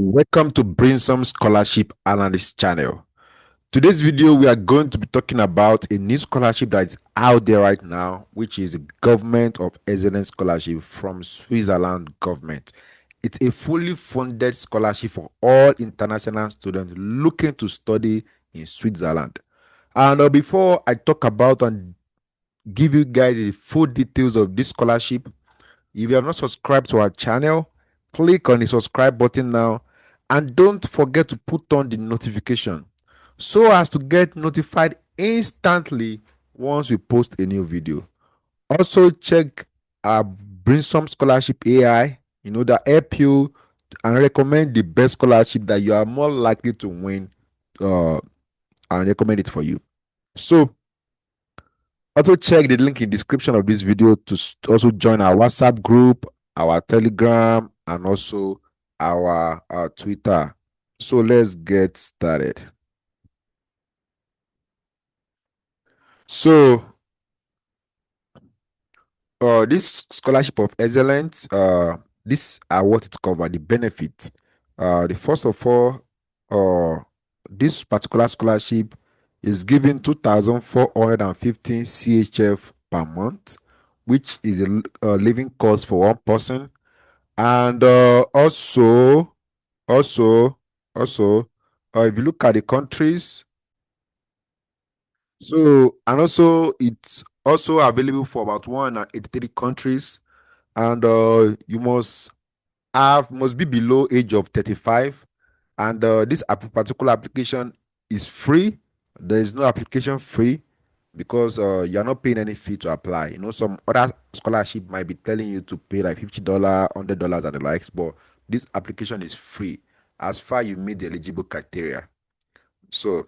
Welcome to Bring Some Scholarship Analyst channel. Today's video, we are going to be talking about a new scholarship that is out there right now, which is the Government of Excellence Scholarship from Switzerland government. It's a fully funded scholarship for all international students looking to study in Switzerland. And before I talk about and give you guys the full details of this scholarship, if you have not subscribed to our channel, click on the subscribe button now and don't forget to put on the notification so as to get notified instantly once we post a new video. Also check our Bring Some Scholarship AI, that help you and recommend the best scholarship that you are more likely to win and recommend it for you. So also check the link in description of this video to also join our WhatsApp group, our Telegram, and also our Twitter. So let's get started. So this scholarship of excellence, this are what it covers, the benefits. The first of all, this particular scholarship is giving 2,415 CHF per month, which is a living cost for one person. And also, if you look at the countries, and also it's also available for about 183 countries, and you must be below age of 35, and this particular application is free. There is no application fee because you're not paying any fee to apply. Some other scholarship might be telling you to pay like $50, $100 and the likes, but this application is free as far you meet the eligible criteria. So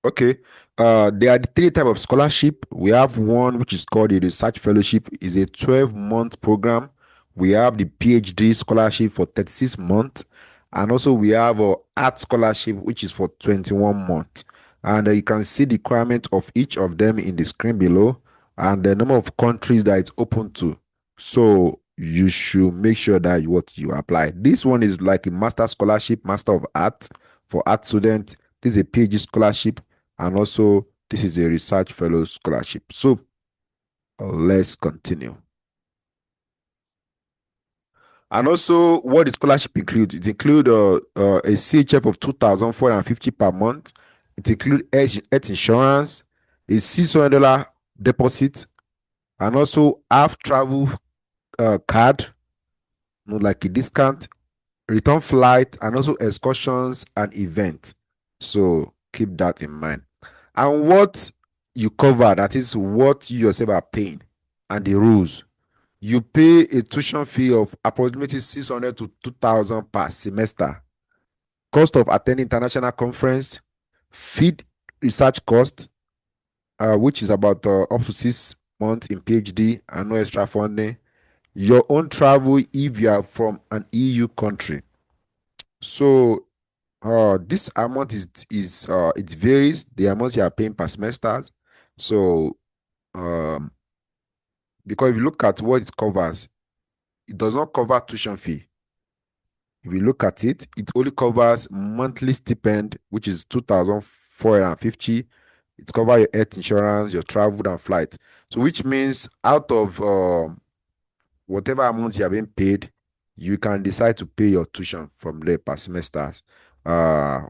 okay, there are the three types of scholarship. We have one which is called the research fellowship. Is a 12-month program. We have the PhD scholarship for 36 months, and also we have a art scholarship which is for 21 months. And you can see the requirement of each of them in the screen below and the number of countries that it's open to. So you should make sure that what you apply. This one is like a master scholarship, master of art for art students. This is a PhD scholarship, and also this is a research fellow scholarship. So let's continue. And also what the scholarship includes, it includes a CHF of 2,450 per month. It includes health insurance, a $600 deposit, and also half travel card, like a discount, return flight, and also excursions and events. So keep that in mind. And what you cover, that is what you yourself are paying, and the rules. You pay a tuition fee of approximately 600 to 2,000 per semester. Cost of attending international conference, feed research cost, which is about up to 6 months in PhD and no extra funding. Your own travel if you are from an EU country. So this amount is it varies the amount you are paying per semester. So because if you look at what it covers, it does not cover tuition fee. If you look at it, it only covers monthly stipend, which is 2,450. It covers your health insurance, your travel and flight. So which means out of whatever amount you have been paid, you can decide to pay your tuition from there per semester,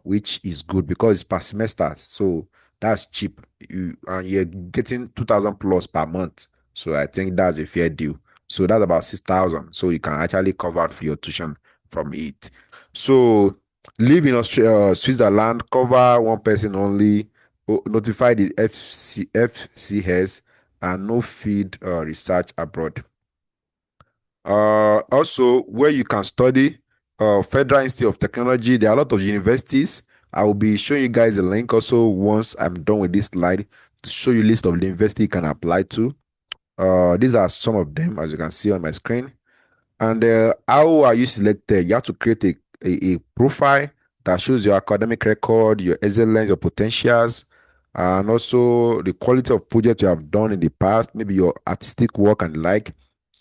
which is good because it's per semester. So that's cheap. You're getting 2,000 plus per month. So I think that's a fair deal. So that's about 6,000. So you can actually cover for your tuition from it. So live in Australia, Switzerland, cover one person only, notify the FCS, and no feed research abroad. Also where you can study, Federal Institute of Technology. There are a lot of universities. I will be showing you guys a link also once I'm done with this slide to show you a list of the university you can apply to. These are some of them, as you can see on my screen. And how are you selected? You have to create a profile that shows your academic record, your excellence, your potentials, and also the quality of project you have done in the past, maybe your artistic work and like,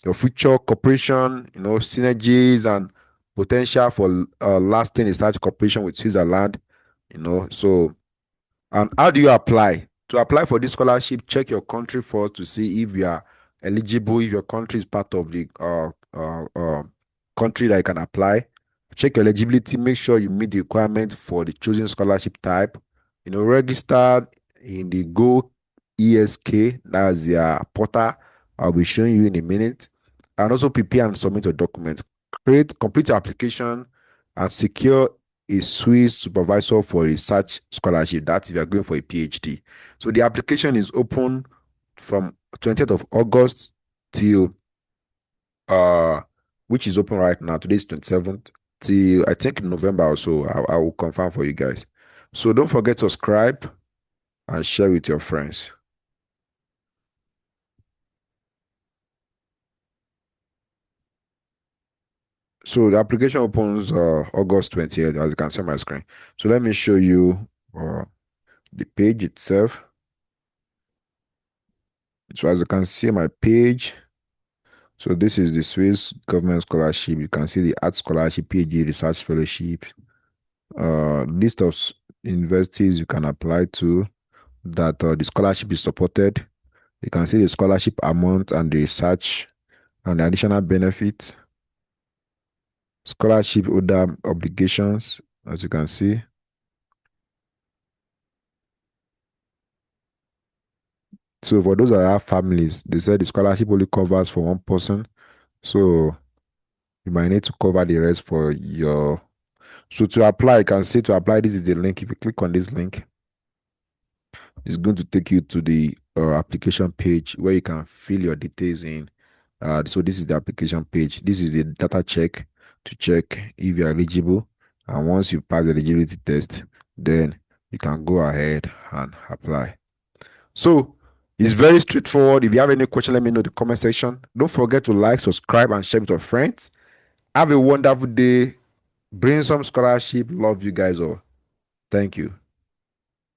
your future cooperation, synergies, and potential for lasting research cooperation with Switzerland. So and how do you apply? To apply for this scholarship, check your country first to see if you are eligible, if your country is part of the country that you can apply. Check your eligibility, make sure you meet the requirement for the chosen scholarship type. Register in the Go ESK, that's their portal. I'll be showing you in a minute. And also prepare and submit your documents. Complete your application and secure a Swiss supervisor for research scholarship. That's if you're going for a PhD. So the application is open from 20th of August till which is open right now. Today's 27th till I think November or so. I will confirm for you guys. So don't forget to subscribe and share with your friends. So the application opens August 20th, as you can see on my screen. So let me show you the page itself. So as you can see my page, so this is the Swiss government scholarship. You can see the art scholarship, PhD research fellowship, list of universities you can apply to that the scholarship is supported. You can see the scholarship amount and the research and the additional benefits, scholarship other obligations, as you can see. So for those that have families, they said the scholarship only covers for one person. So you might need to cover the rest for your. So to apply, you can see to apply, this is the link. If you click on this link, it's going to take you to the application page where you can fill your details in. So this is the application page. This is the data check to check if you're eligible. And once you pass the eligibility test, then you can go ahead and apply. So it's very straightforward. If you have any question, let me know in the comment section. Don't forget to like, subscribe, and share with your friends. Have a wonderful day. Bring some scholarship. Love you guys all. Thank you.